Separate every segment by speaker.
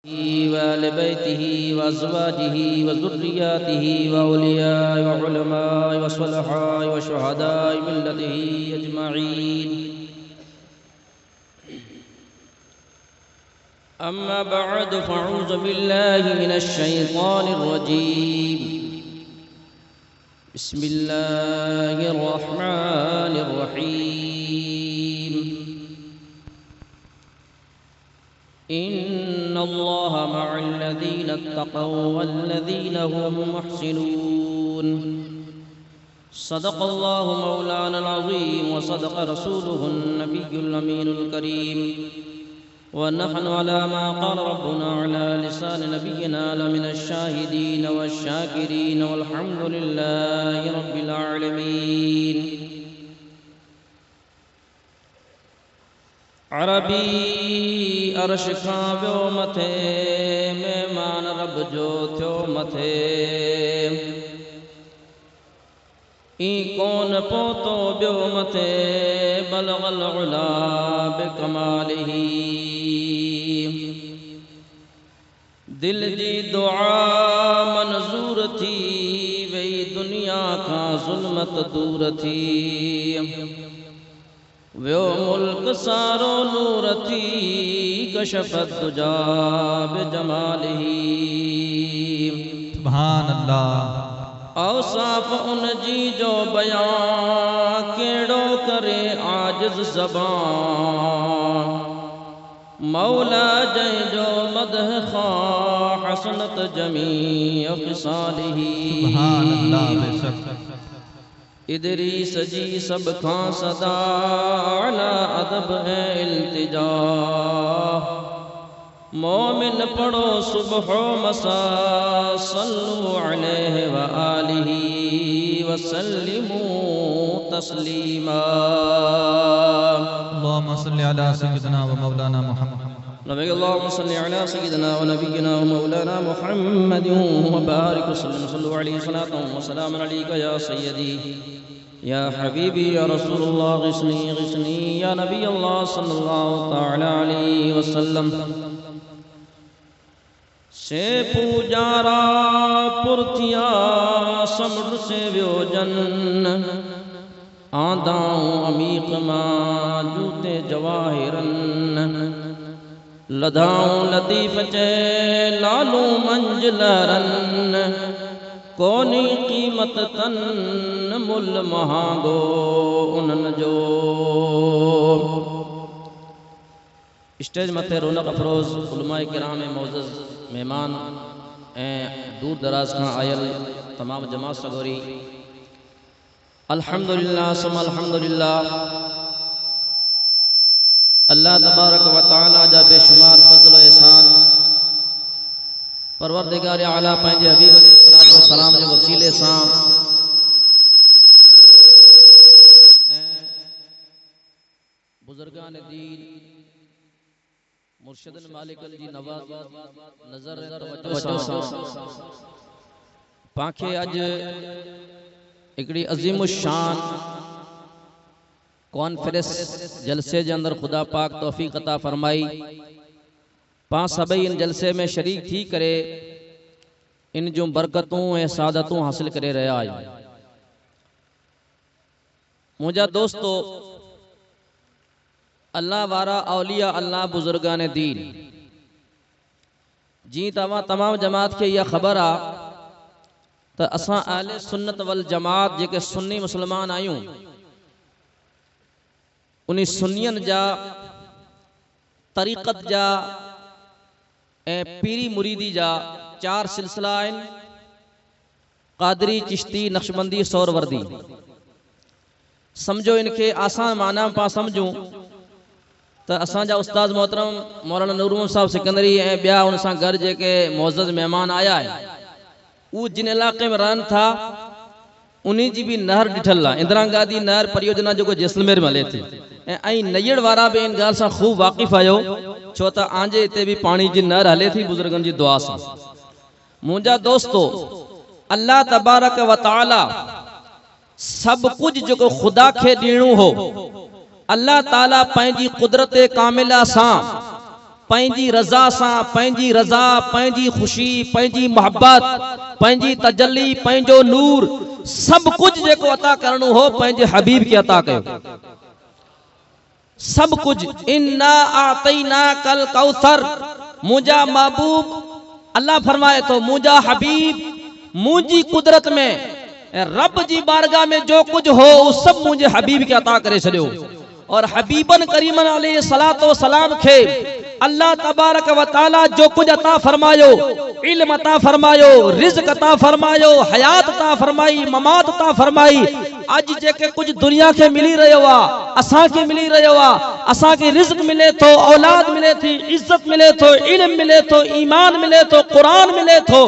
Speaker 1: وآل بيته وأزواجه وذرياته وأولياء وعلماء وصلحاء وشهداء ملته أجمعين. أما بعد فأعوذ بالله من الشيطان الرجيم. بسم الله الرحمن الرحيم. إن الله مع الذين اتقوا والذين هم محسنون. صدق الله مولانا العظيم وصدق رسوله النبي الأمين الكريم، ونحن على ما قال ربنا على لسان نبينا لمن الشاهدين والشاكرين، والحمد لله رب العالمين. عربی عرش کھاں بیو متھے، مہمان رب جو تھو متھے، این کون پوتو بیو متھے، بلغ العلا بکمالہ. دل جی دعا منظور تھی، وئی دنیا کا ظلمت دور تھی، ویو ملک سارو نور تھی، کشفت دجا بجمالہ.
Speaker 2: سبحان اللہ.
Speaker 1: اوصاف ان جی جو بیان، کیڑو کرے عاجز زبان، مولا جن جو مدح خواہ حسنت جمیع خصالہ.
Speaker 2: سبحان اللہ. بے شک
Speaker 1: ادریس جی سب کھاں صدا، علی ادب ہے التجا، مومن پڑھو صبح و مساء، صلو علیہ وآلہ وسلموا تسلیما.
Speaker 2: اللہم صلی علی سیدنا و مولانا محمد.
Speaker 1: نبی اللہم صلی علی سیدنا و نبینا و مولانا محمد وبارک وسلم. صلو علیہ صلاة و سلام علیکہ یا سیدی یا حبیبی یا رسول اللہ، غسنی غسنی یا نبی اللہ صلی اللہ تعالی علیہ وسلم. سے پوجارا پرتیا سمر سے ویوجن، آنداؤں عمیق ماں جوتے جواہرن، لدھاؤں لطیف چے لالوں منجلرن، کونی قیمت تن مل مہانگو انن جو. اسٹیج متے رونق افروز علماء کرام معزز مہمان دور دراز کا آئل تمام جماعت سگوری، الحمدللہ ثم الحمدللہ. اللہ تبارک و تعالی جا بے شمار فضل و احسان، پروردگار اعلیٰ پنجے حبیب علیہ السلام جو وسیلے ساں بزرگان دین مرشد مالک جی نواز نظر توجہ ساں پانکھے اج ایکڑی عظیم الشان کانفرنس جلسے جے اندر خدا پاک توفیق عطا فرمائی. پاں سبئی ان جلسے میں شریک تھی کرے ان جو برکتوں اے سعادتوں حاصل کرے رہا ہے. مجھا دوستو، اللہ وارا اولیاء اللہ بزرگان دین جی تمام جماعت کے یہ خبر آ تا اساں اہل سنت والجماعت جے کہ سنی مسلمان آئیوں، انہی سنین جا طریقت جا پیری مریدی جا 4 سلسلہ آئین: قادری، چشتی، نقشبندی، سوروردی. سمجھو ان کے آسان معنی پا سمجھوں تا اساں جا استاذ محترم مولانا نور محمد صاحب سکندری بیا ان ساں گھر جے کے معزز مہمان آیا ہے. وہ جن علاقے میں رہن تھا انہی جی بھی نہر ڈٹھل لا، اندرا گاندھی نہر پریوجنا جو کو جیسلمیر میں لیتے ऐं नैयड़ वारा भी इन ॻाल्हि सां खूब वाक़िफ़ आहियो, छो त आंजे हिते भी पाणी जी नहर हले थी बुज़ुर्गनि जी दुआ सां. मुंहिंजा दोस्तो, अल्लाह तबारक व तआला सब कुछ जो खुदा खे ॾियणो हो, अल्लाह ताला पंहिंजी कुदरत कामिला सां पंहिंजी रज़ा सां, पंहिंजी रज़ा, पंहिंजी ख़ुशी, पंहिंजी मोहब्बत, पंहिंजी तजल्ली, पंहिंजो नूर, सब कुछ जेको अता करणो हो पंहिंजे हबीब खे अता कयो। सब कुछ। इन्ना आतैना कल कौसर, मुंहिंजा महबूब अल्लाह फरमाए तो मुंहिंजा हबीब मुंहिंजी कुदरत में रब जी बारगाह में जो कुछ हो वो सब मुंहिंजे हबीब के अता करे छॾियो। और हबीबन करीमन अलैहि सलातो सलाम खे अल्लाह तबारक व तआला जो कुछ अता फरमायो, इल्म अता फरमायो, रिज़्क अता फरमायो, हयात अता फरमाई, ममात अता फरमाई। अज जेके कुछ दुनिया के मिली रहियो आ, असां के मिली रहियो आ, असां के रिज़्क मिले थो, औलाद मिले थी, इज्जत मिले थो, इल्म मिले थो, ईमान मिले थो, कुरान मिले थो,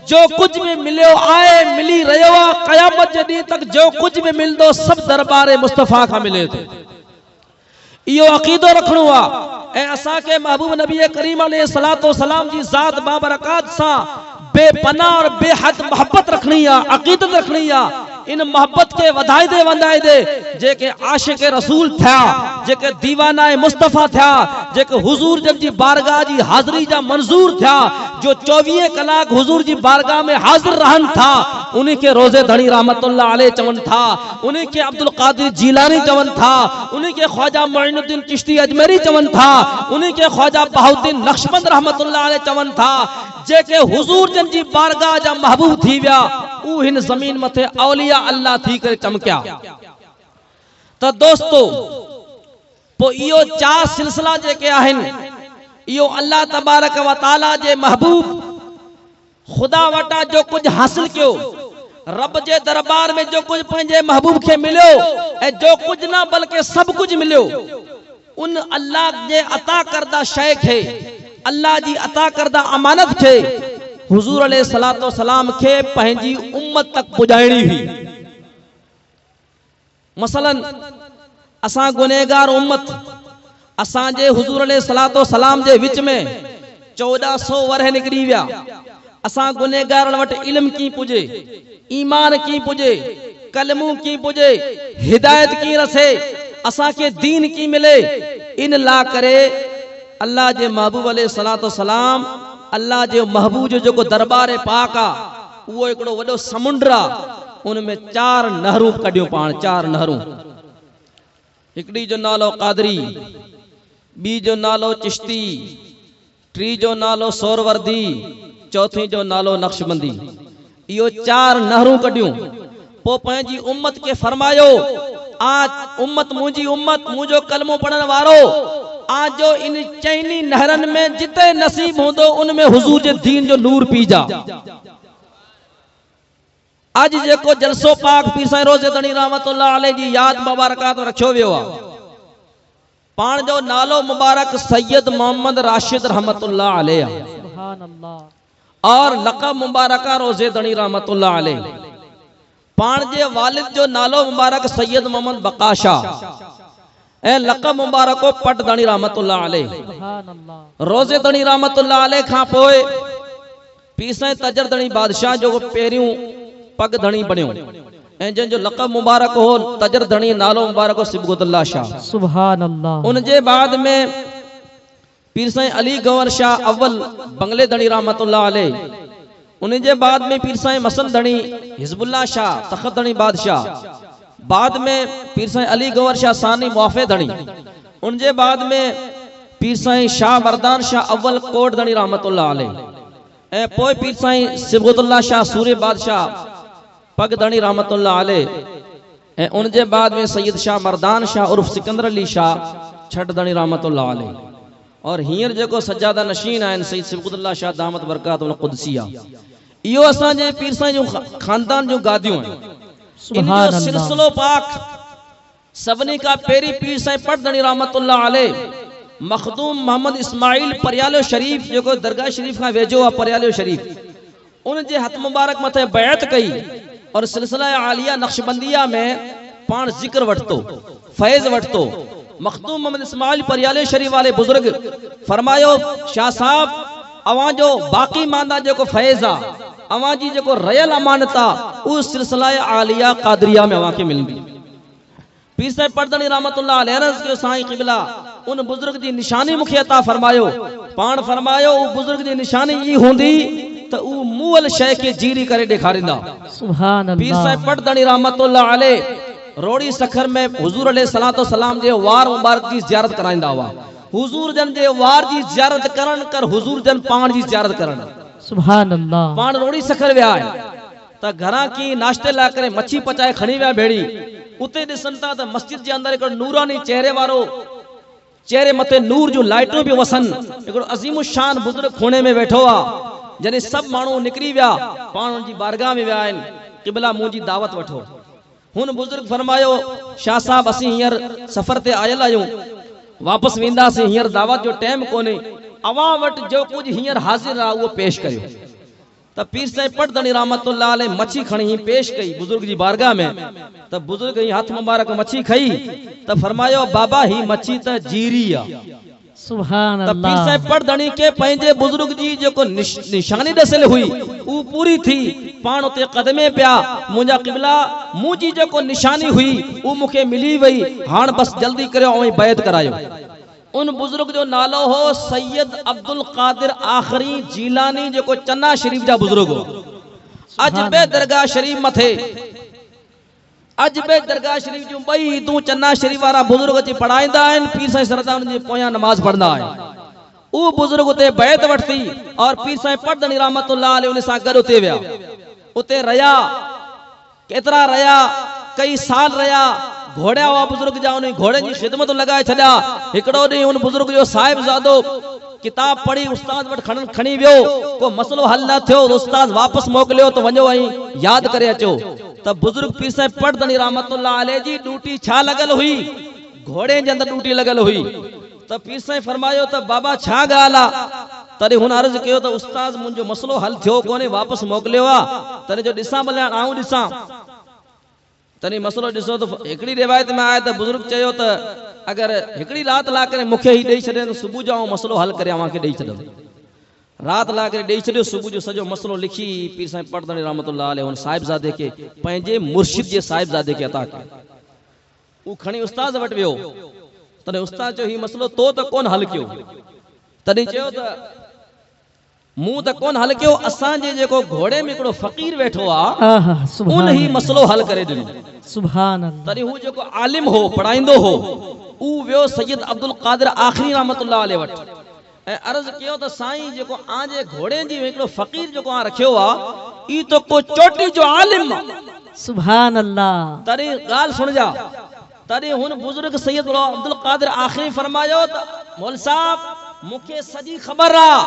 Speaker 1: जो कुछ भी मिलियो आए मिली रहियो आ, क़यामत जे ॾींहं तक जो कुछ भी मिलंदो सब दरबार मुस्तफ़ा खां मिले थो। इहो अक़ीदो रखणो आ ऐं असां के महबूब नबी करीम अलैहि सलातो सलाम जी ज़ात बाबरकात सां बेपनाह और बेहद मोहब्बत रखनी आ, अक़ीदत रखनी आ। इन मोहब्बत के वधाइदे वधाइदे जेके आशिक रसूल थिया, जेके दीवाना मुस्तफ़ा थिया, जेके हुजूर जन जी बारगाह जी हाज़िरी जा मंजूर थिया, जो 24 कलाक हुजूर जी बारगाह में हाजिर रहन था, उन्हीं के रोजे धनी रहमतुल्लाह अलैह चवन था, उन्हीं के अब्दुल कादिर जीलानी चवन था, उन्हीं के ख्वाजा मोइनुद्दीन चिश्ती अजमेरी चवन था, उन्हीं के ख्वाजा बहाउद्दीन नक्शबंद रहमतुल्लाह अलैह चवन था, जेके हुजूर जन जी बारगाह जा महबूब थी विया, उ हिन जमीन मथे औलिया अल्लाह थी करे चमकिया। तो दोस्तों पो इहो 4 सिलसिला जेके आहिनि, इहो अल्लाह तबारक व तआला जे महबूब खुदा वटा जो कुछ हासिल कियो, रब जे दरबार में जो कुछ पंहिंजे महबूब के मिलियो ऐं जो कुछ ना बल्कि सब कुछ मिलियो, उन अल्लाह जे अता करदा शय खे, अल्लाह जी अता करदा अमानत खे हुजूर अलैहि सलातो सलाम खे पंहिंजी उम्मत तक पुजाइणी हुई। मसलन असां गुनहगार उम्मत, असां जे हुजूर अलैहि सलातो सलाम जे विच में 1400 वरह निकरी विया। असां गुनहगारन वटि इल्म की पुजे, ईमान की पुजे, कलमू की पुजे, हिदायत की रसे, असां के दीन की मिले। इन ला करे अल्लाह जे महबूब अलैहि सलातो सलाम, अल्लाह जे महबूब जो को दरबार पाक आ, वो एकड़ो वडो समुंड आ, उनमें 4 नहरूं कढियो पाण, 4 नहरूं। हिकड़ी जो नालो कादरी, बी जो नालो चिश्ती, टी जो नालो सोरवर्दी, चौथी जो नालो नक्शबंदी। इहो 4 नहरूं कढियूं। पो पंहिंजी उम्मत के फरमायो, आज उम्मत मुंहिंजी उम्मत, मुंहिंजो कलमो पढ़ण वारो, आज जो इन चैनी नहरन में जिते नसीब होंदो उनमें हुजूर जे दीन जो नूर पीजा। आज जेको जलसो पाक पीर साईं रोज़े धनी रहमतुल्लाह अलैह जी याद मुबारकात रखियो वियो आ, पाण जो नालो मुबारक सैयद मोहम्मद राशिद रहमतुल्लाह अलैह, सुभान अल्लाह, और लक़ब मुबारक रोज़े धनी रहमतुल्लाह अलैह। पाण जे वालिद जो नालो मुबारक सैयद मोहम्मद बकाशा ए लक़ब मुबारक पट धनी रहमतुल्लाह अलैह। रोज़े धनी रहमतुल्लाह अलैह खां पोइ पीर साईं तजर धनी बादशाह जो पहिरियों पग धनी बणियो ऐं जंहिंजो लक़ब मुबारक हो तजर धनी, नालो मुबारक हो सिबगतुल्लाह शाह, सुभान अल्लाह। उन जे बाद में पीर साईं अली गंवर शाह अव्वल बंगले धनी रहमतुल्लाह अलैह। उन जे बाद में पीर साईं मसन धनी हिजबुल्लाह शाह तखत धनी बादशाह। बाद में पीर साईं अली गंवर शाह सानी मुआफ़े धनी। उन जे बाद में पीर साईं शाह मर्दान शाह अव्वल कोट धनी रहमतुल्लाह अलैह। ऐं पोइ पीर साईं सिबगतुल्लाह शाह सूरे बादशाह पग धनी रहमतुल्लाह अलैह। उन जे बाद में सैयद शाह मर्दान शाह उर्फ सिकंदर अली शाह छठ धनी रहमतुल्लाह अलैह। और हींअर जेको सज्जादा नशीन आहिनि सैयद सिबगतुल्लाह शाह दामत बरकातुहुल कुदसिया, इहो असांजे पीर साईं जो खानदान जो गादियूं आहिनि। इनजो सिलसिलो पाक सभिनी खां पहिरीं पीर साईं पट धनी रहमतुल्लाह अलैह मखदूम मोहम्मद इस्माइल परियालो शरीफ जेको दरगाह शरीफ खां वेझो आहे, परियालो शरीफ, उन जे हथ मुबारक मथे बैत कई और सिलसिला आलिया नक्शबंदिया में पान जिक्र वठतो, फैज वठतो। मखदूम मोहम्मद इस्माइल परियाले शरीफ वाले बुजुर्ग फरमायो, शाह साहब अवां जो बाकी मांदा जो फैज आ, अवां जी जो रयल अमानत आ, उस सिलसिला आलिया कादरिया में अवां के मिलंदी। पीर साहिब पटदनी रहमतुल्लाह अलैह के साईं क़िबला उन बुजुर्ग जी निशानी मुखे अता फरमायो। पाण फरमायो उ बुजुर्ग जी निशानी ई हुंदी त उ मूल शय के जीरी करे ॾेखारींदा।
Speaker 3: सुभान
Speaker 1: पीर
Speaker 3: अल्लाह।
Speaker 1: साहिब पटदणी रहमतुल्लाह अलैह रोड़ी सखर में हुजूर अलैहिस्सलातो सलाम जे वार मुबारक जी ज़ियारत कराईंदा हुआ। हुजूर जन जे वार जी ज़ियारत करण कर हुजूर जन पाण जी ज़ियारत करण।
Speaker 3: सुभान अल्लाह।
Speaker 1: पाण रोड़ी सखर विया त घरा की नाश्ते ला करे मच्छी पचाए खणी विया भेड़ी। उते दिसन था त मस्जिद जे अंदर एक नूरानी चेहरे वारो चेहरे मथे नूर जो लाइटों भी वसन एक अजीम शान बुजुर्ग खूणे में बैठो आ। जने सब मानू निकरी विया पाण जी बारगाह में विया आहिनि क़िबला मुंहिंजी दावत वठो। हुन बुजुर्ग फरमायो शाह साहब असीं हींअर सफ़र ते आयल आहियूं वापस वेंदासीं हींअर दावत जो टाइम कोन्हे अवां वटि जो कुझु हींअर हाज़िर आहे उहो पेश करियो। त पीर साहिब पटदणी रहमतुल्लाह अलैह मच्छी खणी पेश कई बुजुर्ग जी बारगाह में। त बुजुर्ग ही हथ मुबारक मच्छी खई त फरमायो बाबा ही मच्छी त जीरी आ।
Speaker 3: सुभान
Speaker 1: त पीर
Speaker 3: अल्लाह।
Speaker 1: साहिब पटदणी के पंहिंजे बुजुर्ग जी जेको निशानी दसियल हुई उ पूरी थी। पाण उते कदमे पिया मुंहिंजा क़िबला मुंहिंजी जेको निशानी हुई उ मूंखे मिली वई हाण बस जल्दी करियो ऐं बैत करायो। उन बुजुर्ग जो नालो हो सैयद अब्दुल कादिर आखरी जीलानी जेको चन्ना शरीफ जा बुजुर्ग हो। अजबे दरगाह शरीफ मथे अजबे दरगाह शरीफ जो बई तू चन्ना शरीफ वारा बुजुर्ग अची पढ़ाईंदा आहिनि पीर साईं सरदार जी पोयां नमाज पढ़ंदा आहिनि। उ बुजुर्ग उते बैत वठती और पीर साईं पटदणी रहमतुल्लाह अलैह उन सां गॾु उते विया। उते रहिया केतिरा रहिया कई साल रहिया घोड़ा हुआ बुजुर्ग जा उन घोड़े की खिदमत लगाए छॾिया। हिकिड़ो ॾींहुं उन बुजुर्ग जो साहिबजादो किताब पढ़ी उस्ताद वटि खणी वियो को मसलो हल न थियो उस्ताद वापस मोकिलियो त वञो ऐं याद करे अचो। त बुजुर्ग पीर साहिब पटदणी रहमतुल्लाह अलैह जी ड्यूटी छा लॻल हुई घोड़े जे अंदर ड्यूटी लॻल हुई। त पीर साहिब फरमायो त बाबा छा ॻाल्हि आहे। तॾहिं हुन अर्ज़ कयो त उस्ताद मुंहिंजो मसलो हल थियो कोन्हे वापस मोकिलियो आहे। तॾहिं जो ॾिसां भले आऊं ॾिसां तॾहिं मसलो ॾिसो त हिकिड़ी रिवायत में आहे त बुजुर्ग चयो त अगरि हिकिड़ी राति ला करे मूंखे ई ॾेई छॾे त सुबुह जो मसलो हल करे अव्हांखे ॾेई छॾंदुमि। राति ला करे ॾेई छॾियो सुबुह जो सॼो मसलो लिखी पीर साहिब पटदणी रहमतुल्लाह अलैह हुन साहिबजादे खे पंहिंजे मुर्शिद जे साहिबजादे खे अता कयो। उहो खणी उस्ताद वटि वियो तॾहिं उस्ताद चयो हीउ मसलो तो त कोन हल कयो। तॾहिं चयो त मूं त कोन हल कयो असांजे जेको घोड़े में हिकिड़ो फ़कीर वेठो आहे उन ही मसलो हल करे ॾिनो।
Speaker 3: सुभान अल्लाह।
Speaker 1: तॾहिं हू जेको आलिम हो पढ़ाईंदो हो उ वियो सैयद अब्दुल कादिर आखरी रहमतुल्लाह अलैह वटि ऐं अर्ज़ कयो त साईं जेको आजे घोड़े जी हिकिड़ो फ़कीर जेको आ रखियो आहे ई तो को चोटी जो आलिम आहे।
Speaker 3: सुभान अल्लाह।
Speaker 1: तॾहिं ॻाल्हि सुणजा तॾहिं हुन बुजुर्ग सैयद अब्दुल कादिर आखरी फरमायो त मौल साहब मूंखे सॼी ख़बर आहे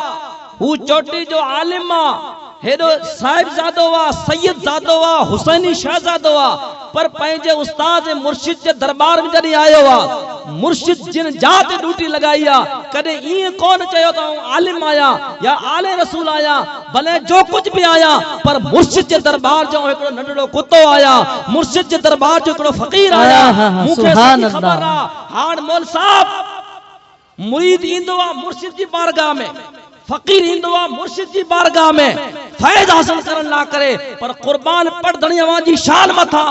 Speaker 1: हू चोटी जो आलिम आहे हेॾो साहिबजादो आहे सैयदजादो आहे हुसैनी शहजादो आहे पर पंहिंजे उस्ताद मुर्शिद जे दरबार में जॾहिं आयो आहे मुर्शिद जिन जात ड्यूटी लगाई आहे कॾहिं ईअं कोन चयो त आलिम आया या आले रसूल आया भले जो कुछ भी आया पर मुर्शिद जे दरबार जो हिकिड़ो नंढड़ो कुत्तो आया मुर्शिद जे दरबार जो हिकिड़ो फ़कीर आया। मूंखे सॼी ख़बर आहे हाण मौल साहब मुरीद ईंदो आहे मुर्शिद जी बारगाह में फ़कीर ईंदो आहे मुर्शिद जी बारगाह में फैज़ हासिल करण ला करे पर कुर्बान पटदणी जी शान मथा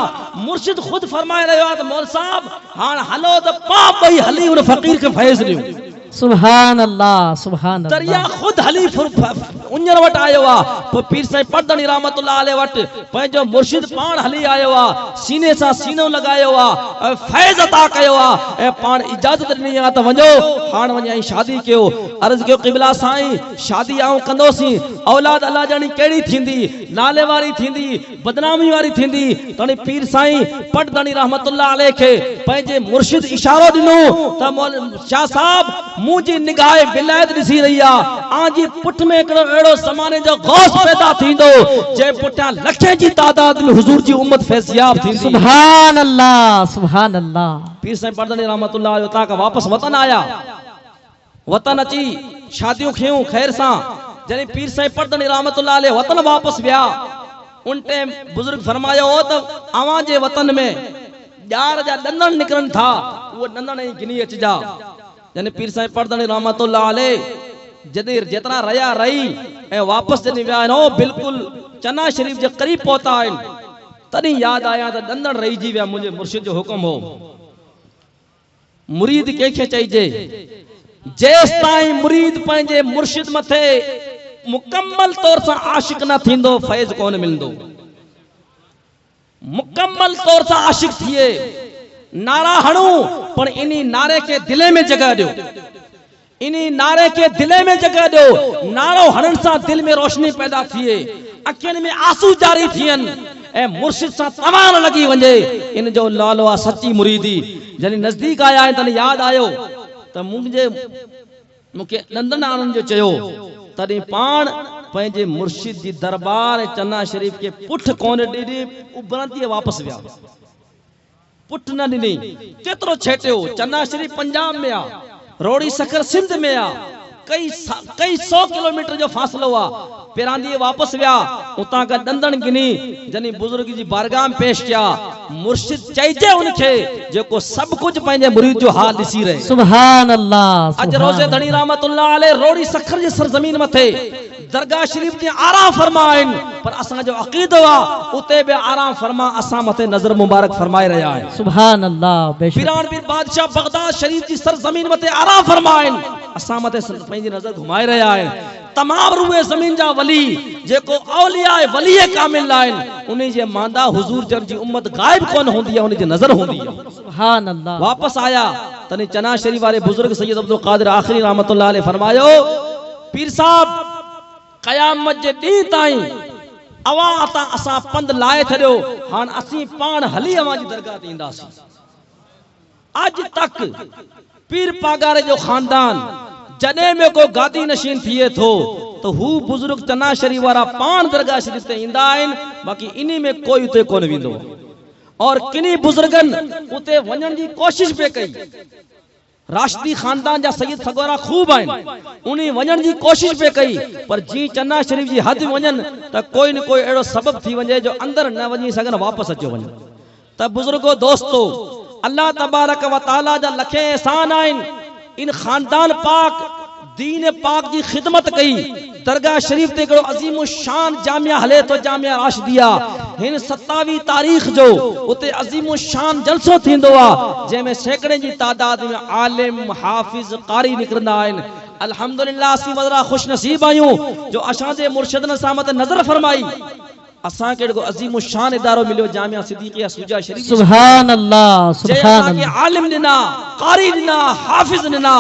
Speaker 1: मुर्शिद खुद फरमाए रहियो आहे त मौल साहब हाण हलो त पाप ॿई हली उन फ़कीर खे फैज़ ॾियो।
Speaker 3: सुभान अल्लाह। सुभान अल्लाह।
Speaker 1: दरिया खुद हली उन्जर वटि आयो आहे पीर साईं पटदणी रहमतुल्लाह अलैह वटि पंहिंजो मुर्शिद पाण हली आयो आहे सीने सां सीनो लगायो आहे फैज़ अता कयो आहे ऐं पाण इजाज़त ॾिनी आहे त वञो हाण वञी ऐं शादी कयो। अर्ज़ कयो क़िबला साईं शादी आऊं कंदोसीं औलाद अल्लाह ॼाणी कहिड़ी थींदी नाले वारी थींदी बदनामी वारी थींदी। तॾहिं पीर साईं पटदणी रहमतुल्लाह अलैह खे पंहिंजे मुर्शिद इशारो ॾिनो त मौल शाह साहब मुंहिंजी निगाह विलायत ॾिसी रही आहे आजी पुठ में हिकिड़ो अहिड़ो ज़माने जो गौस पैदा थींदो जे पुठियां लखे जी तादाद में हुजूर जी उम्मत फैज़याब थींदी।
Speaker 3: सुभान अल्लाह। सुभान अल्लाह।
Speaker 1: पीर साईं पटदणी रहमतुल्लाह अलैह उतां खां वापस वतन आया वतन अची शादियूं खयूं ख़ैर सां जॾहिं पीर साईं पटदणी रहमतुल्लाह अलैह वतन वापस विया उन टाइम बुजुर्ग फरमायो हो त अवां जे वतन में ॼार जा ॾंदण निकिरनि था उहो ॾंदण ई गिनी अचिजा। जॾहिं पीर साईं पटदणी रहमतुल्लाह अलैह जॾहिं जेतिरा रहिया रही ऐं वापसि जॾहिं विया आहिनि बिल्कुलु चन्ना शरीफ जे क़रीब पहुता आहिनि तॾहिं यादि आया त ॾंदण रहिजी विया मुंहिंजे मुर्शिद जो हुकुम हो। मुरीद कंहिंखे चइजे जेस ताईं मुरीद पंहिंजे मुर्शिद मथे मुकम्मल तौर सां आशिक न थींदो फैज़ कोन मिलंदो। मुकम्मल तौर सां आशिक थिए नारा हणू पर इन्हीं नारे के दिले में जगह दो, इन्हीं नारे के दिले में जगह दो। नारो हणन सां दिल में रोशनी पैदा थिए, अखियुनि में आंसू जारी थियन ए मुर्शिद सां तवान लगी वंजे। इन जो लालो आ सच्ची मुरीदी। जने नजदीक आया तने याद आयो त मुके नंदन आनंद जो चयो तॾहिं पाण पंहिंजे मुर्शिद जी दरबार चन्ना शरीफ के पुठ कोन ॾिनी, उभरंती वापसि विया, पुठ न ॾिनी। केतिरो छेटियो, चन्ना शरीफ पंजाब में आ, रोड़ी सखर सिंध में आ, कई 100 किलोमीटर जो फासलो आ। पिरांदी वापस विया, उतां का दंदन गिनी, जनी बुजुर्ग जी बारगाह में पेश किया। मुर्शिद चइजे उनखे जेको सब कुछ पंहिंजे मुरीद जो हाल ॾिसी रहे।
Speaker 3: सुभान अल्लाह।
Speaker 1: अज रोज़े धणी रहमतुल्लाह अलैह रोड़ी सखर जी सरजमीन मथे दरगाह शरीफ जी आराम फरमाइन, पर असां जो अकीदो आ उते बि आराम फरमा असां मथे नजर मुबारक फरमाए रहिया आहिनि।
Speaker 3: सुभान अल्लाह। बेशक
Speaker 1: पीरान पीर बादशाह बगदाद शरीफ जी सरजमीन मथे आराम फरमाइन, असां मथे पंहिंजी नजर घुमाए रहिया आहिनि। तमाम रूए जमीन जा वली जेको औलिया वली कामिल आहिनि, उन्हीं जे मांदा हुजूर जन जी उम्मत गायब कोन होंदी है, उन्हीं जी नजर होंदी है।
Speaker 3: सुभान अल्लाह।
Speaker 1: वापस आया तने चना शरीफ वाले बुजुर्ग सैयद अब्दुल कादिर आखिरी रहमतुल्लाह अलैह फरमायो, पीर साहब कयामत जे ॾींहुं ताईं अवा अता असां पंध लाए छॾियो, हाण असीं पाण हली अवां जी दरगाह ते ईंदासीं। अज तक पीर पागारे जो खानदान जॾहिं में को गादी नशीन थिए थो तो हू बुजुर्ग चन्ना शरीफ वारा पान दरगाह शरीफ ते ईंदा आहिनि, बाक़ी इन्हीं में कोई उते कोन वेंदो। और किन्हीं बुजुर्गन उते वञण जी कोशिश पे कई, राशिदी खानदान जा सैयद सगोरा खूब आहिनि, उन्हीं वञण जी कोशिश पे कई, पर जी चन्ना शरीफ जी हद वञन त कोई न कोई अहिड़ो सबब थी वञे जो अंदर न वञी सघन, वापसि अचो वञे। त बुजुर्गो दोस्तो, अल्लाह तबारक व तआला जा लखे एहसान आहिनि। इन खानदान पाक दीन पाक जी खिदमत कई। दरगाह शरीफ ते हिकिड़ो अजीम शान जामिया हले तो, जामिया राशिदिया। हिन 27 तारीख जो उते अजीम शान जलसो थींदो आ, जंहिंमें सैकड़े जी तादाद में आलिम हाफिज कारी निकरंदा आहिनि। अल्हम्दुलिल्लाह असीं वॾा खुश नसीब आहियूं जो असां जे मुर्शिदन सां मत नज़र फरमाई, असां के अजीम शान इदारो मिलियो जामिया सिद्दीकिया सुजा शरीफ।
Speaker 3: सुभान अल्लाह। सुभान अल्लाह।
Speaker 1: आलिम दिना, कारी दिना, हाफिज दिना,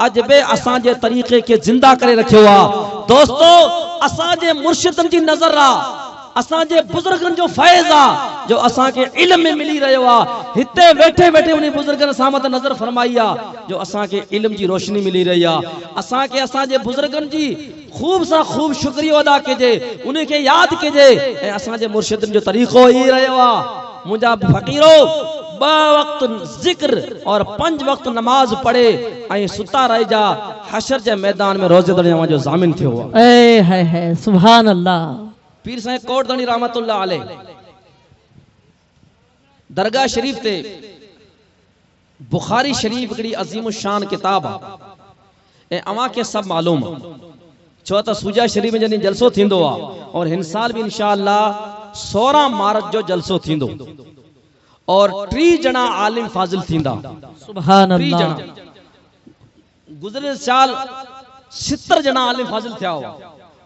Speaker 1: अज बे असां जे तरीके के जिंदा करे रखियो आ। दोस्तो असां जे मुर्शिदन जी नजर आ, असां जे बुजुर्गन जो फैज़ आ जो असां के इल्म में मिली रहियो आ। हिते वेठे वेठे उन्हीं बुजुर्गन सां मत नजर फरमाई आ जो असां के इल्म जी रोशनी मिली रही आ। असां के असां जे बुजुर्गन जी खूब सा खूब शुक्रिया अदा कजे, उन्हीं के याद कजे ऐं असां जे मुर्शिदन जो तरीक़ो ही रहियो आ। मुंहिंजा फकीरो 2 वक्त जिक्र और 5 वक्त नमाज पढ़े ऐं सुता रहिजा, हशर जे मैदान में रोज़े दरियावां जो ज़ामिन थियो आ।
Speaker 3: ए है सुभान अल्लाह।
Speaker 1: पीर साईं कोटदणी रहमतुल्लाह अलैह दरगाह शरीफ ते बुखारी शरीफ हिकिड़ी अजीम शान किताब आ ऐं अवां के सब मालूम आ, छो त सुजा शरीफ में जॾहिं जलसो थींदो आ और हिन साल भी इंशाअल्लाह 16 मार्च जो जलसो थींदो और 3 जना आलिम फाजिल थींदा।
Speaker 3: सुभान अल्लाह।
Speaker 1: गुज़रियल साल 70 जना आलिम फाजिल थिया हुआ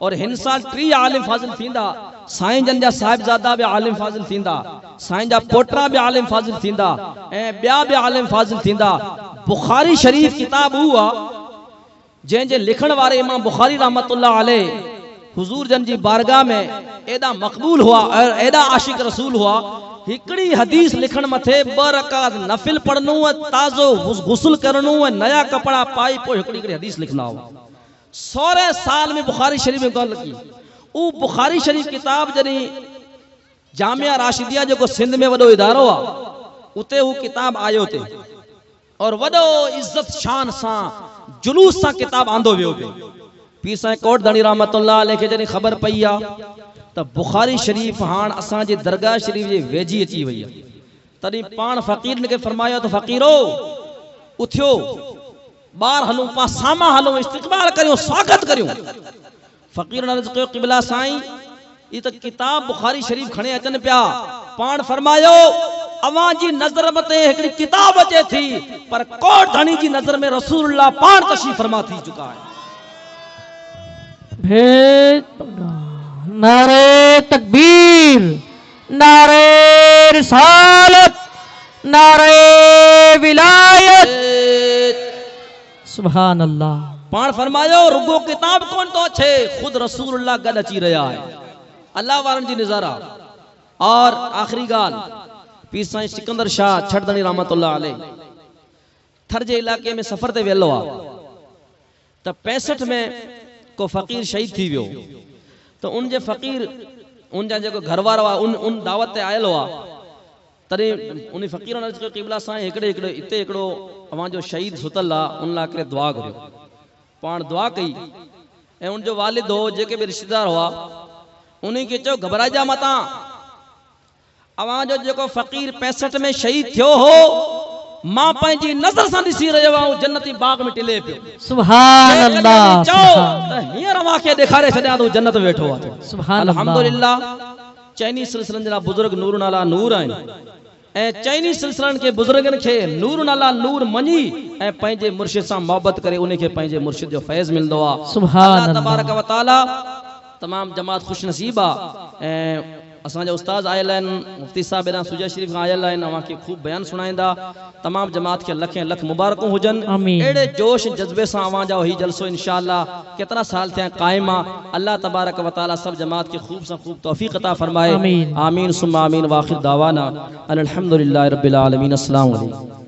Speaker 1: और हिन साल 3 आलिम फाजिल थींदा। साईं जन जा साहिबजादा भी आलिम फाजिल थींदा, साईं जा पोटरा भी आलिम फाजिल थींदा ऐं ॿिया भी आलिम फाजिल थींदा। बुखारी शरीफ किताब हुआ जंहिंजे लिखण वारे इमाम बुखारी रहमतुल्लाह अलैह हुजूर जन जी बारगाह में एदा मकबूल हुआ और एदा आशिक रसूल हुआ। हिकड़ी हदीस लिखण मथे 2 रकात नफिल पढ़नो, ताजो गुस्ल करनो, नया कपड़ा पाई पोइ हिकड़ी हदीस लिखना हो। 16 साल में बुखारी शरीफ में गल की। उ बुखारी शरीफ किताब जनी जामिया राशिदिया जो सिंध में वडो इदारो आ, उते उ किताब आयो थे और वडो इज्जत शान सा जुलूस सा किताब आंदो वियो पे। पीर साईं कोटदणी रहमतुल्लाह अलैह के जनी खबर पई आ त बुखारी शरीफ हाण असां जे दरगाह शरीफ जे वेझी अची वई आहे, तॾहिं पाण फ़कीर ने फरमायो त फ़कीरो उथियो, बाहर हलूं, पा सामा हलूं, इस्तक़बाल करियो, स्वागत करियो। फ़कीर ने अर्ज़ कयो क़िबला साईं ई त किताब बुखारी शरीफ खणे अचन पिया। पाण फरमायो अवां जी नज़र मते हिकड़ी किताब अचे थी पर कोट धणी जी नज़र में रसूलुल्लाह पाण तशरीफ़ फरमा थी चुका है।
Speaker 3: भेज नारे तकबीर, नारे रिसालत, नारे विलायत। सुभान अल्लाह।
Speaker 1: पाण फरमायो रुगो किताब कोन तो अच्छे, खुद रसूलुल्लाह गड अची रहा है। अल्लाह वारन जी नज़ारा। और आखिरी गाल पीर साईं सिकंदर शाह छड़दणी रहमतुल्लाह अलैह थर जे इलाके में सफर ते वेलो आ त 65 में को फकीर शहीद थी वियो। तो उन जे फकीर उन जा जो घर वारा उन दावत ते आयल हुआ तरे उन फकीर ने अर्ज क़िबला साईं एकड़े एकड़े इते एकड़ो अवां जो शहीद सुतल आ उन ला करे दुआ करियो। पाण दुआ कई ए उन जो वालिद हो जेके भी रिश्तेदार हुआ उन्हीं के चो घबराइजा मता। अवां जो जेको फकीर 65 में शहीद थियो हो मां पंहिंजी नज़र सां ॾिसी रहियो आहियां जन्नती बाग में टिले पियो।
Speaker 3: सुभान अल्लाह।
Speaker 1: चओ त हींअर अवां खे ॾेखारे छॾियां तो जन्नत वेठो आहे।
Speaker 3: सुभान
Speaker 1: अल्हम्दुलिल्लाह। चइनी सिलसिलनि जा बुजुर्ग नूर नाला नूर आहिनि ऐं चइनी सिलसिलनि के बुजुर्गनि खे नूर नाला नूर मञी ऐं पंहिंजे मुर्शिद सां मोहब्बत करे उन खे पंहिंजे मुर्शिद जो फैज़ मिलंदो आहे।
Speaker 3: सुभान
Speaker 1: अल्लाह तबारक व तआला तमाम जमात खुश नसीब आहे। ऐं असांजा उस्ताद आयल आहिनि मुफ्ती साहब एॾा सुजा शरीफ खां आयल आहिनि अव्हांखे खूब बयान सुणाईंदा। तमाम जमात खे लखें लख मुबारकूं हुजनि।
Speaker 3: आमीन।
Speaker 1: अहिड़े जोश जज्बे सां अव्हां जा ही जलसो इंशाअल्लाह केतिरा साल थिया क़ाइम आहे। अल्लाह तबारक व तआला सब जमात के खूब से खूब तौफीक अता फरमाए।
Speaker 3: आमीन।
Speaker 1: आमीन सुम्मा आमीन। वाखिर दावाना अनिल हम्दुलिल्लाहि रब्बिल आलमीन। अस्सलामु अलैकुम।